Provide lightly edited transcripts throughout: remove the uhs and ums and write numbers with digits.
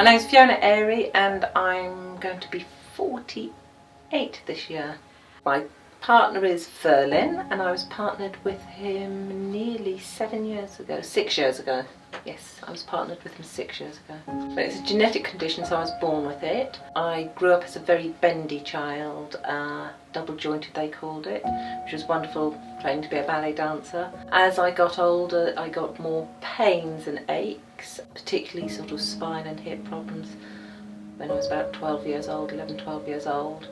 My name's Fiona and I'm going to be 48 this year. My partner is Verlin and I was partnered with him nearly 6 years ago. Yes, I was partnered with him 6 years ago. But it's a genetic condition, so I was born with it. I grew up as a very bendy child, double jointed they called it, which was wonderful, training to be a ballet dancer. As I got older, I got more pains and aches, particularly sort of spine and hip problems when I was about 12 years old, 11, 12 years old.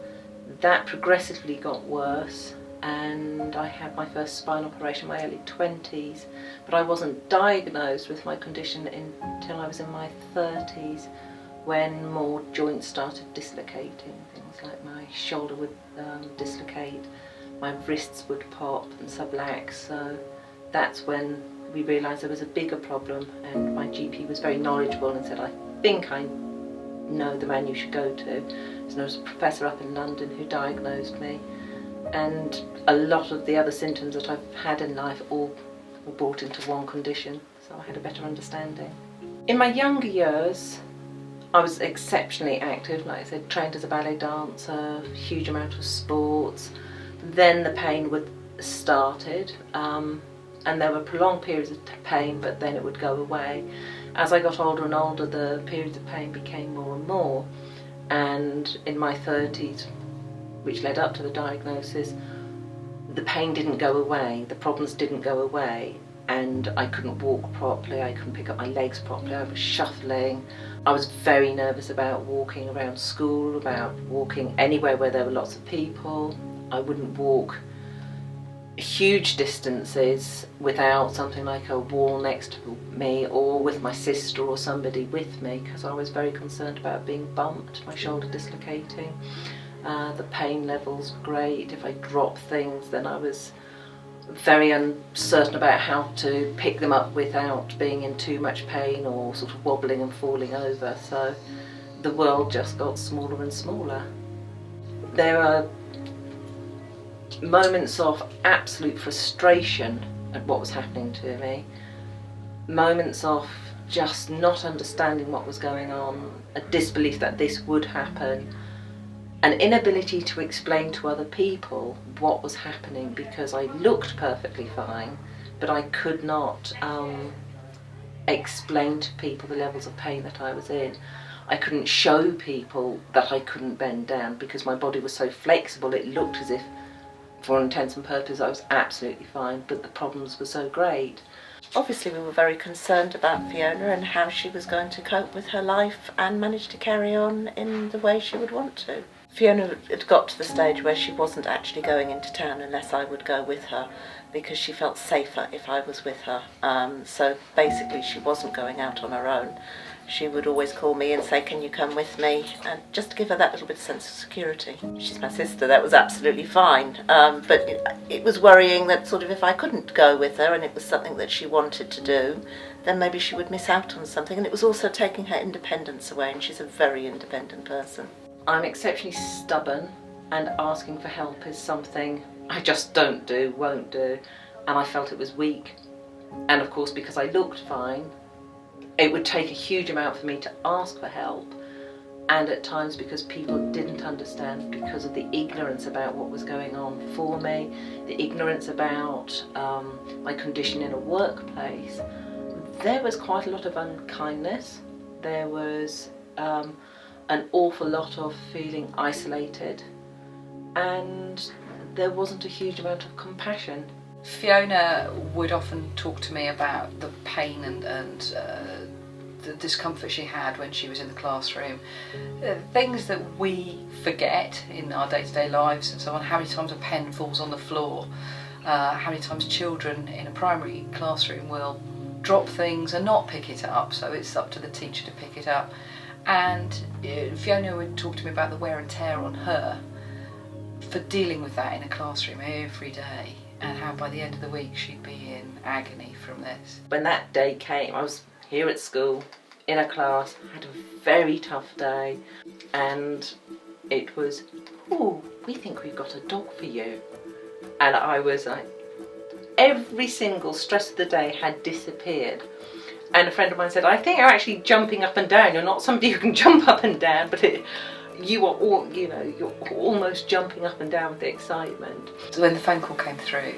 That progressively got worse and I had my first spine operation in my early 20s, but I wasn't diagnosed with my condition until I was in my 30s, when more joints started dislocating. Things like my shoulder would dislocate, my wrists would pop and sublux, so that's when we realised there was a bigger problem, and my GP was very knowledgeable and said, I think I know the man you should go to. So there was a professor up in London who diagnosed me, and a lot of the other symptoms that I've had in life all were brought into one condition, so I had a better understanding. In my younger years, I was exceptionally active, like I said, trained as a ballet dancer, huge amount of sports. Then the pain would started, and there were prolonged periods of pain, but then it would go away. As I got older and older, the periods of pain became more and more, and in my 30s, which led up to the diagnosis, the pain didn't go away, the problems didn't go away, and I couldn't walk properly, I couldn't pick up my legs properly, I was shuffling. I was very nervous about walking around school, about walking anywhere where there were lots of people. I wouldn't walk huge distances without something like a wall next to me or with my sister or somebody with me, because I was very concerned about being bumped, my shoulder dislocating. The pain levels were great. If I dropped things, then I was very uncertain about how to pick them up without being in too much pain or sort of wobbling and falling over. So the world just got smaller and smaller. There are moments of absolute frustration at what was happening to me, moments of just not understanding what was going on, a disbelief that this would happen, an inability to explain to other people what was happening, because I looked perfectly fine, but I could not explain to people the levels of pain that I was in. I couldn't show people that I couldn't bend down because my body was so flexible, it looked as if, for all intents and purposes, I was absolutely fine, but the problems were so great. Obviously we were very concerned about Fiona and how she was going to cope with her life and manage to carry on in the way she would want to. Fiona had got to the stage where she wasn't actually going into town unless I would go with her, because she felt safer if I was with her. So basically she wasn't going out on her own. She would always call me and say, can you come with me? And just to give her that little bit of sense of security. She's my sister, that was absolutely fine. But it was worrying that sort of if I couldn't go with her and it was something that she wanted to do, then maybe she would miss out on something. And it was also taking her independence away, and she's a very independent person. I'm exceptionally stubborn, and asking for help is something I just don't do, won't do, and I felt it was weak. And of course, because I looked fine, it would take a huge amount for me to ask for help, and at times because people didn't understand, because of the ignorance about what was going on for me, the ignorance about my condition in a workplace, there was quite a lot of unkindness. There was an awful lot of feeling isolated, and there wasn't a huge amount of compassion. Fiona would often talk to me about the pain and the discomfort she had when she was in the classroom. Things that we forget in our day-to-day lives and so on. How many times a pen falls on the floor, how many times children in a primary classroom will drop things and not pick it up, so it's up to the teacher to pick it up. And Fiona would talk to me about the wear and tear on her for dealing with that in a classroom every day, and how by the end of the week she'd be in agony from this. When that day came, I was here at school, in a class, I had a very tough day, and it was, oh, we think we've got a dog for you. And I was like, every single stress of the day had disappeared. And a friend of mine said, I think you're actually jumping up and down. You're not somebody who can jump up and down, but you are all, you're almost jumping up and down with the excitement. So when the phone call came through,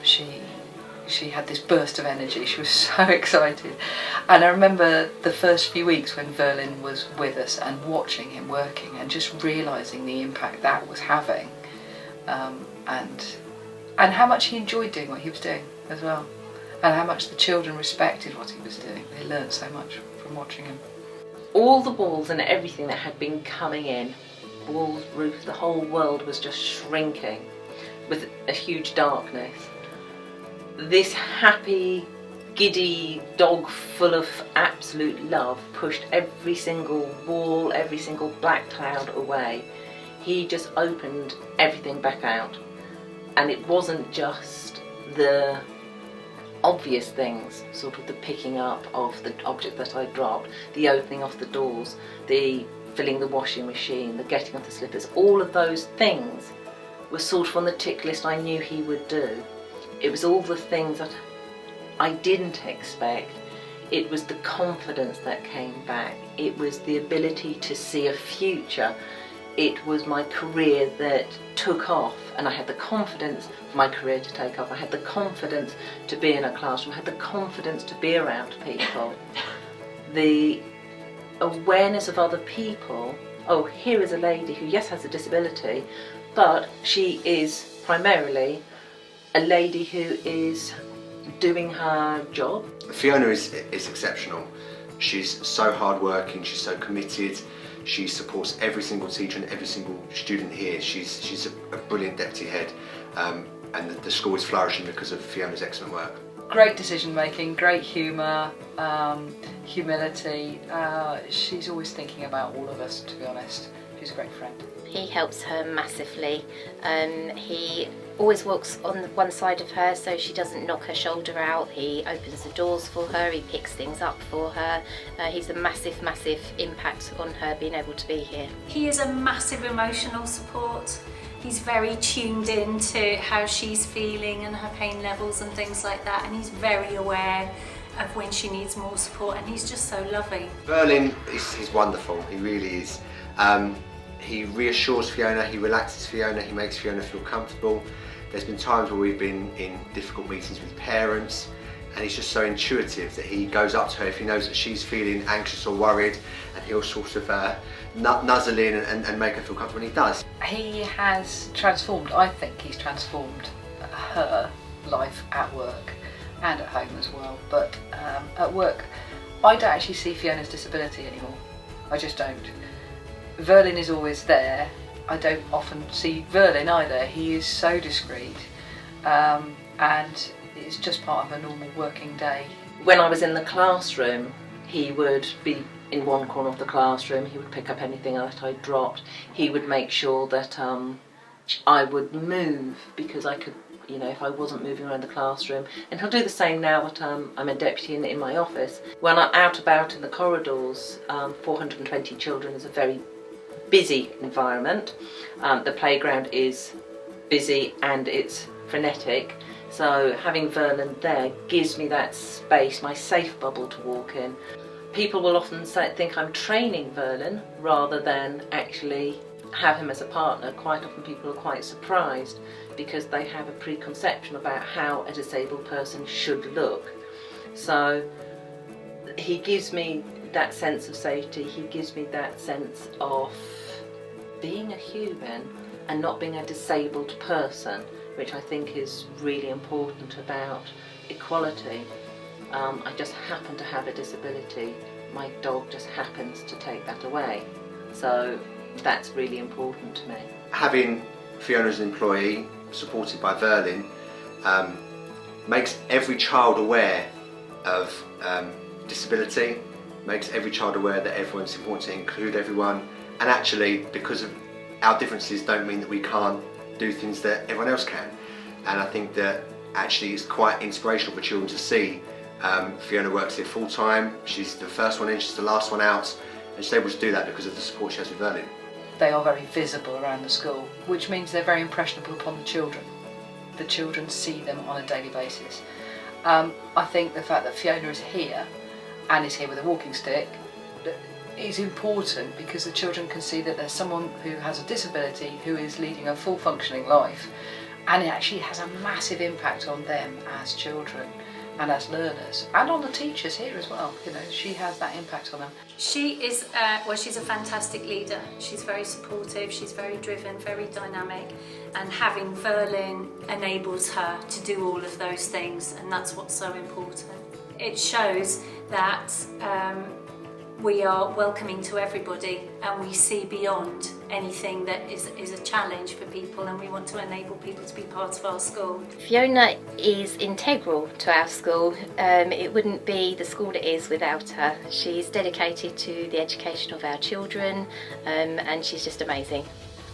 she had this burst of energy. She was so excited. And I remember the first few weeks when Verlin was with us and watching him working and just realising the impact that was having, and how much he enjoyed doing what he was doing as well, and how much the children respected what he was doing. They learned so much from watching him. All the walls and everything that had been coming in, walls, roofs, the whole world was just shrinking with a huge darkness. This happy, giddy dog full of absolute love pushed every single wall, every single black cloud away. He just opened everything back out. And it wasn't just the obvious things, sort of the picking up of the object that I dropped, the opening of the doors, the filling the washing machine, the getting of the slippers. All of those things were sort of on the tick list I knew he would do. It was all the things that I didn't expect. It was the confidence that came back. It was the ability to see a future. It was my career that took off, and I had the confidence for my career to take off. I had the confidence to be in a classroom. I had the confidence to be around people. The awareness of other people. Oh, here is a lady who, yes, has a disability, but she is primarily a lady who is doing her job. Fiona is exceptional. She's so hardworking, she's so committed. She supports every single teacher and every single student here. She's a brilliant deputy head, and the school is flourishing because of Fiona's excellent work. Great decision making, great humour, humility. She's always thinking about all of us, to be honest. She's a great friend. He helps her massively. He always walks on one side of her so she doesn't knock her shoulder out. He opens the doors for her, he picks things up for her. He's a massive, massive impact on her being able to be here. He is a massive emotional support. He's very tuned in to how she's feeling and her pain levels and things like that, and he's very aware of when she needs more support, and he's just so lovely. Verlin is wonderful, he really is. He reassures Fiona, he relaxes Fiona, he makes Fiona feel comfortable. There's been times where we've been in difficult meetings with parents, and he's just so intuitive that he goes up to her if he knows that she's feeling anxious or worried, and he'll sort of nuzzle in and make her feel comfortable, and he does. He has transformed, I think he's transformed her life at work and at home as well, but at work I don't actually see Fiona's disability anymore. I just don't. Verlin is always there. I don't often see Verlin either. He is so discreet, and it's just part of a normal working day. When I was in the classroom, he would be in one corner of the classroom. He would pick up anything that I dropped. He would make sure that I would move, because I could, if I wasn't moving around the classroom. And he'll do the same now that I'm a deputy in my office. When I'm out about in the corridors, 420 children is a very busy environment. The playground is busy and it's frenetic, so having Verlin there gives me that space, my safe bubble to walk in. People will often think I'm training Verlin rather than actually have him as a partner. Quite often people are quite surprised because they have a preconception about how a disabled person should look. So he gives me that sense of safety, he gives me that sense of being a human and not being a disabled person, which I think is really important about equality. I just happen to have a disability. My dog just happens to take that away. So that's really important to me. Having Fiona as an employee, supported by Verlin, makes every child aware of disability, makes every child aware that everyone's important to include everyone, and actually, because of our differences don't mean that we can't do things that everyone else can. And I think that actually it's quite inspirational for children to see. Fiona works here full time, she's the first one in, she's the last one out, and she's able to do that because of the support she has with Verlin. They are very visible around the school, which means they're very impressionable upon the children. The children see them on a daily basis, I think the fact that Fiona is here and is here with a walking stick is important, because the children can see that there's someone who has a disability who is leading a full functioning life, and it actually has a massive impact on them as children and as learners, and on the teachers here as well. You know, she has that impact on them. She is, she's a fantastic leader. She's very supportive, she's very driven, very dynamic, and having Verlin enables her to do all of those things, and that's what's so important. It shows that we are welcoming to everybody, and we see beyond anything that is a challenge for people, and we want to enable people to be part of our school. Fiona is integral to our school. It wouldn't be the school it is without her. She's dedicated to the education of our children, and she's just amazing.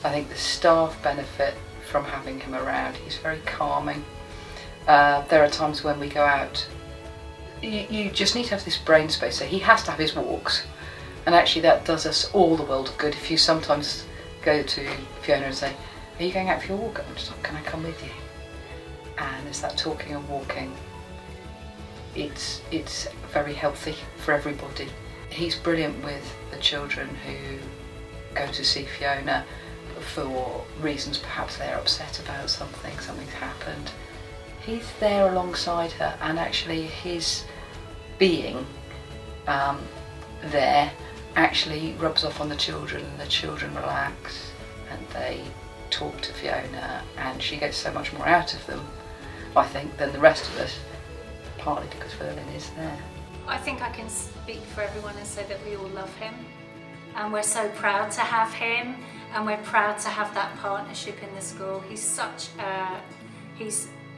I think the staff benefit from having him around. He's very calming. There are times when we go out, you just need to have this brain space. So he has to have his walks, and actually that does us all the world of good. If you sometimes go to Fiona and say, "Are you going out for your walk?" I'm just like, "Can I come with you?" And it's that talking and walking. It's very healthy for everybody. He's brilliant with the children who go to see Fiona for reasons perhaps they're upset about something's happened. He's there alongside her, and actually his being there actually rubs off on the children, and the children relax and they talk to Fiona, and she gets so much more out of them, I think, than the rest of us, partly because Verlin is there. I think I can speak for everyone and say that we all love him, and we're so proud to have him, and we're proud to have that partnership in the school. He's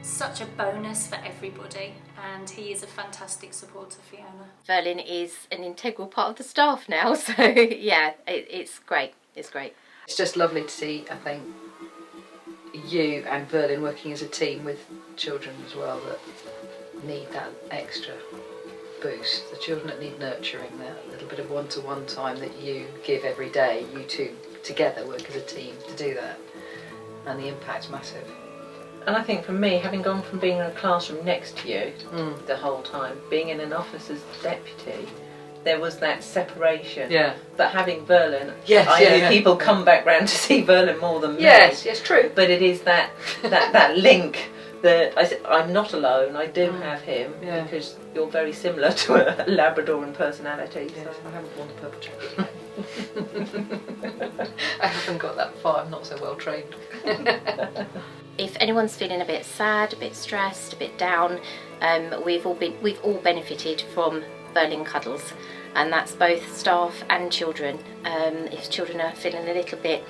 such a bonus for everybody, and he is a fantastic support to Fiona. Verlin is an integral part of the staff now, so yeah, it's great. It's great. It's just lovely to see, I think, you and Verlin working as a team with children as well that need that extra boost. The children that need nurturing, that little bit of one-to-one time that you give every day, you two together work as a team to do that, and the impact's massive. And I think for me, having gone from being in a classroom next to you the whole time, being in an office as deputy, there was that separation. Yeah. But having Verlin, Yes, I yeah, know yeah. people come back round to see Verlin more than me. Yes, true. But it is that link that I'm not alone. I do have him, Yeah. because you're very similar to a Labrador in personality. Yes, So. I haven't worn the purple jacket yet. I haven't got that far, I'm not so well trained. If anyone's feeling a bit sad, a bit stressed, a bit down, we've all benefited from Verlin cuddles, and that's both staff and children. If children are feeling a little bit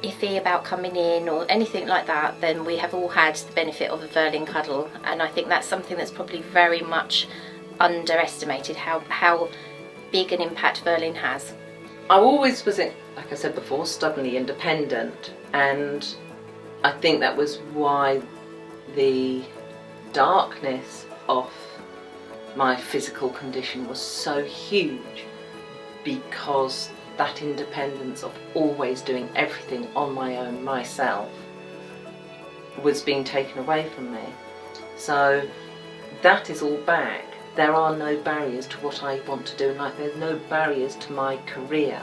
iffy about coming in or anything like that, then we have all had the benefit of a Verlin cuddle, and I think that's something that's probably very much underestimated, how big an impact Verlin has. I always was, like I said before, stubbornly independent, and I think that was why the darkness of my physical condition was so huge, because that independence of always doing everything on my own myself was being taken away from me. So that is all back. There are no barriers to what I want to do in life. There's no barriers to my career.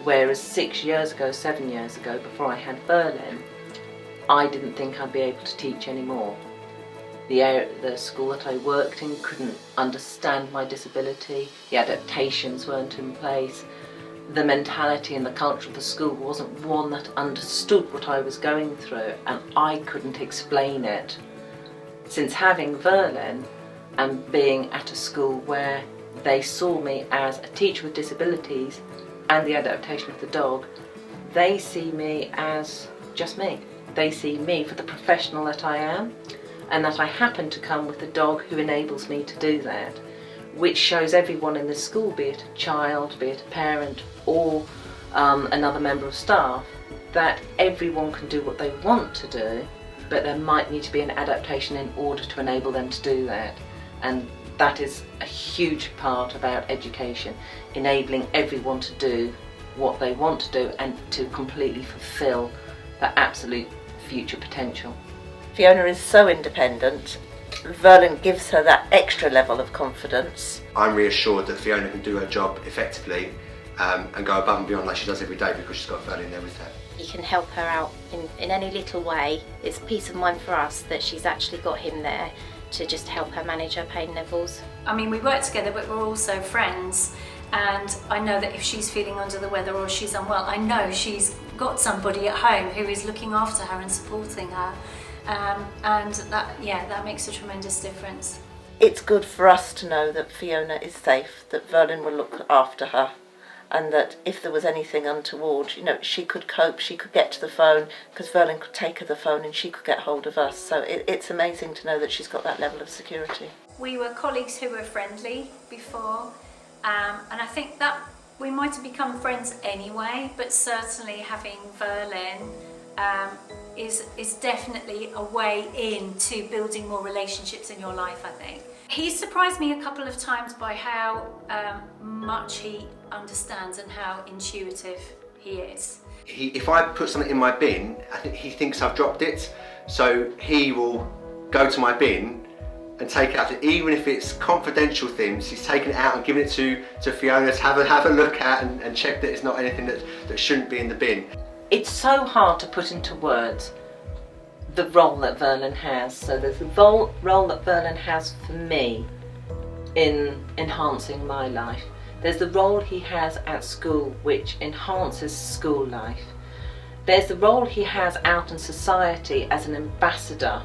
Whereas 7 years ago, before I had Verlin, I didn't think I'd be able to teach anymore. The school that I worked in couldn't understand my disability, the adaptations weren't in place, the mentality and the culture of the school wasn't one that understood what I was going through, and I couldn't explain it. Since having Verlin and being at a school where they saw me as a teacher with disabilities and the adaptation of the dog, they see me as just me. They see me for the professional that I am, and that I happen to come with a dog who enables me to do that, which shows everyone in the school, be it a child, be it a parent, or another member of staff, that everyone can do what they want to do, but there might need to be an adaptation in order to enable them to do that. And that is a huge part about education, enabling everyone to do what they want to do and to completely fulfil their absolute future potential. Fiona is so independent, Verlin gives her that extra level of confidence. I'm reassured that Fiona can do her job effectively and go above and beyond like she does every day because she's got Verlin there with her. He can help her out in any little way. It's peace of mind for us that she's actually got him there to just help her manage her pain levels. I mean, we work together, but we're also friends. And I know that if she's feeling under the weather or she's unwell, I know she's got somebody at home who is looking after her and supporting her. And that makes a tremendous difference. It's good for us to know that Fiona is safe, that Verlin will look after her, and that if there was anything untoward, she could cope, she could get to the phone, because Verlin could take her the phone and she could get hold of us. So it's amazing to know that she's got that level of security. We were colleagues who were friendly before, and I think that we might have become friends anyway, but certainly having Verlin is definitely a way into building more relationships in your life, I think. He's surprised me a couple of times by how much he understands and how intuitive he is. If I put something in my bin, I think he thinks I've dropped it, so he will go to my bin and take it out, even if it's confidential things. He's taken it out and given it to Fiona to have a look at and check that it's not anything that shouldn't be in the bin. It's so hard to put into words the role that Verlin has. So there's the role that Verlin has for me in enhancing my life. There's the role he has at school, which enhances school life. There's the role he has out in society as an ambassador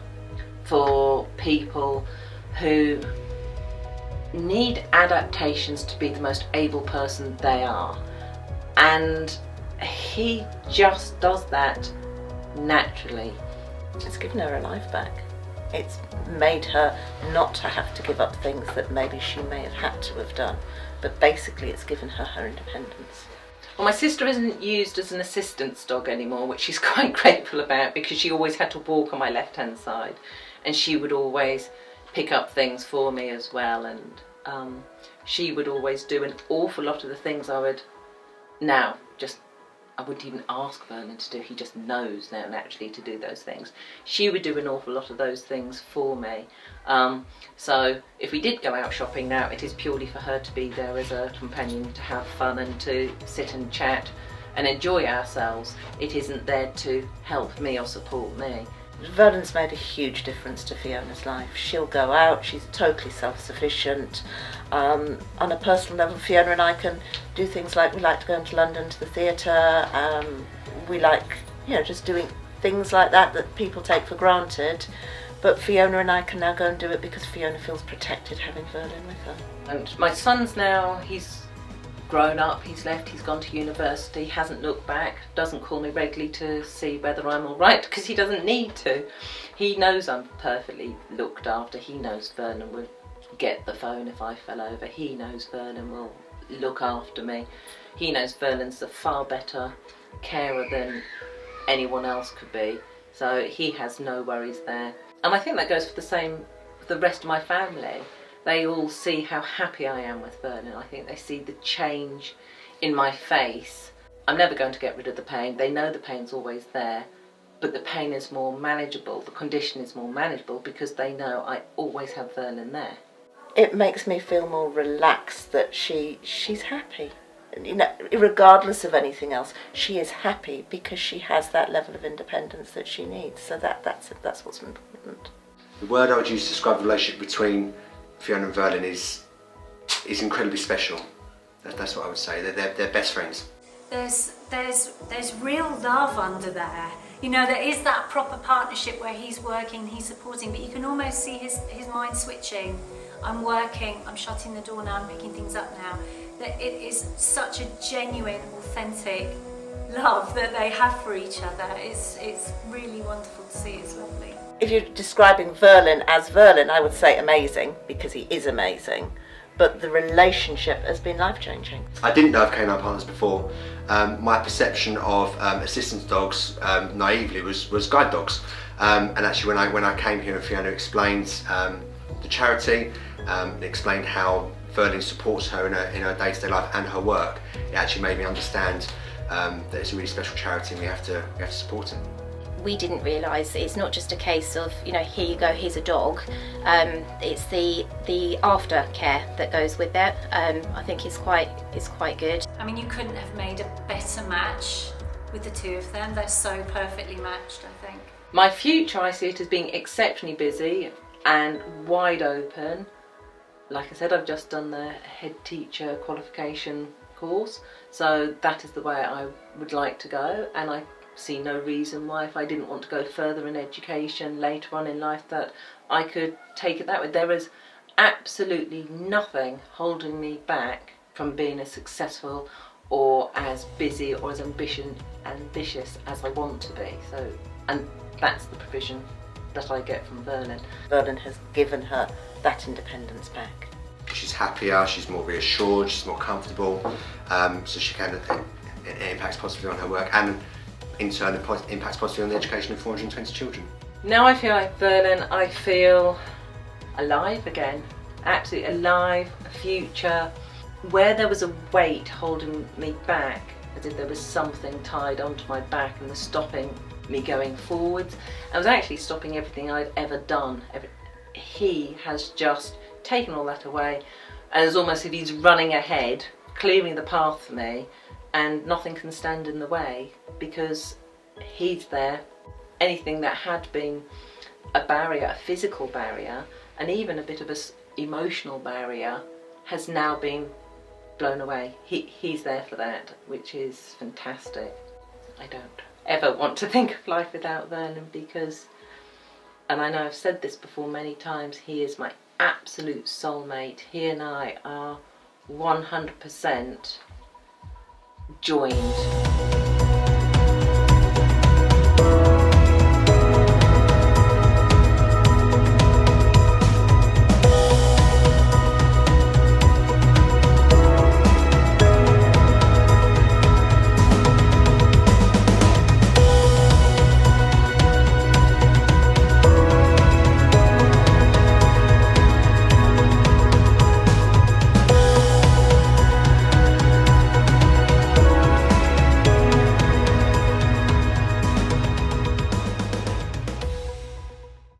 for people who need adaptations to be the most able person they are. And he just does that naturally. It's given her her life back. It's made her not to have to give up things that maybe she may have had to have done, but basically it's given her her independence. Well, my sister isn't used as an assistance dog anymore, which she's quite grateful about, because she always had to walk on my left hand side and she would always pick up things for me as well, and she would always do an awful lot of the things I wouldn't even ask Verlin to do. He just knows now naturally to do those things. She would do an awful lot of those things for me. So if we did go out shopping now, it is purely for her to be there as a companion, to have fun and to sit and chat and enjoy ourselves. It isn't there to help me or support me. Verlin's made a huge difference to Fiona's life. She'll go out, she's totally self-sufficient. On a personal level, Fiona and I can do things like, we like to go into London to the theatre, we like, just doing things like that people take for granted. But Fiona and I can now go and do it because Fiona feels protected having Verlin with her. And my son's now, he's grown up, he's left, he's gone to university, hasn't looked back, doesn't call me regularly to see whether I'm all right, because he doesn't need to. He knows I'm perfectly looked after. He knows Verlin would get the phone if I fell over. He knows Verlin will look after me. He knows Verlin's a far better carer than anyone else could be, so he has no worries there. And I think that goes for the same for the rest of my family. They all see how happy I am with Verlin. I think they see the change in my face. I'm never going to get rid of the pain. They know the pain's always there, but the pain is more manageable. The condition is more manageable because they know I always have Verlin there. It makes me feel more relaxed that she's happy. Regardless of anything else, she is happy because she has that level of independence that she needs. So that's what's important. The word I would use to describe the relationship between Fiona and Verlin is incredibly special. That's what I would say. They're best friends. There's real love under there. There is that proper partnership where he's working, he's supporting, but you can almost see his mind switching. I'm working, I'm shutting the door now, I'm picking things up now. That it is such a genuine, authentic love that they have for each other. It's really wonderful to see. It's lovely. If you're describing Verlin as Verlin, I would say amazing, because he is amazing. But the relationship has been life-changing. I didn't know of Canine Partners before. My perception of assistance dogs, naively, was guide dogs. And actually, when I came here and Fiona explained the charity, explained how Verlin supports her in her day-to-day life and her work, it actually made me understand that it's a really special charity and we have to support it. we didn't realise it's not just a case of, you know, here you go, here's a dog. It's the aftercare that goes with it. I think is quite good. I mean, you couldn't have made a better match with the two of them. They're so perfectly matched, I think. My future, I see it as being exceptionally busy and wide open. Like I said, I've just done the head teacher qualification course, so that is the way I would like to go, and I see no reason why, if I didn't want to go further in education later on in life, that I could take it that way. There is absolutely nothing holding me back from being as successful or as busy or as ambitious as I want to be. So, and that's the provision that I get from Verlin. Verlin has given her that independence back. She's happier, she's more reassured, she's more comfortable, so she can, it impacts positively on her work, and in turn it impacts positively on the education of 420 children. Now I feel like Verlin, I feel alive again, absolutely alive, a future. Where there was a weight holding me back, as if there was something tied onto my back and was stopping me going forwards, I was actually stopping everything I'd ever done. He has just taken all that away, and it's almost as if he's running ahead, clearing the path for me, and nothing can stand in the way because he's there. Anything that had been a barrier, a physical barrier, and even a bit of an emotional barrier, has now been blown away. He's there for that, which is fantastic. I don't ever want to think of life without Verlin, because, and I know I've said this before many times, he is my absolute soulmate. He and I are 100% joined.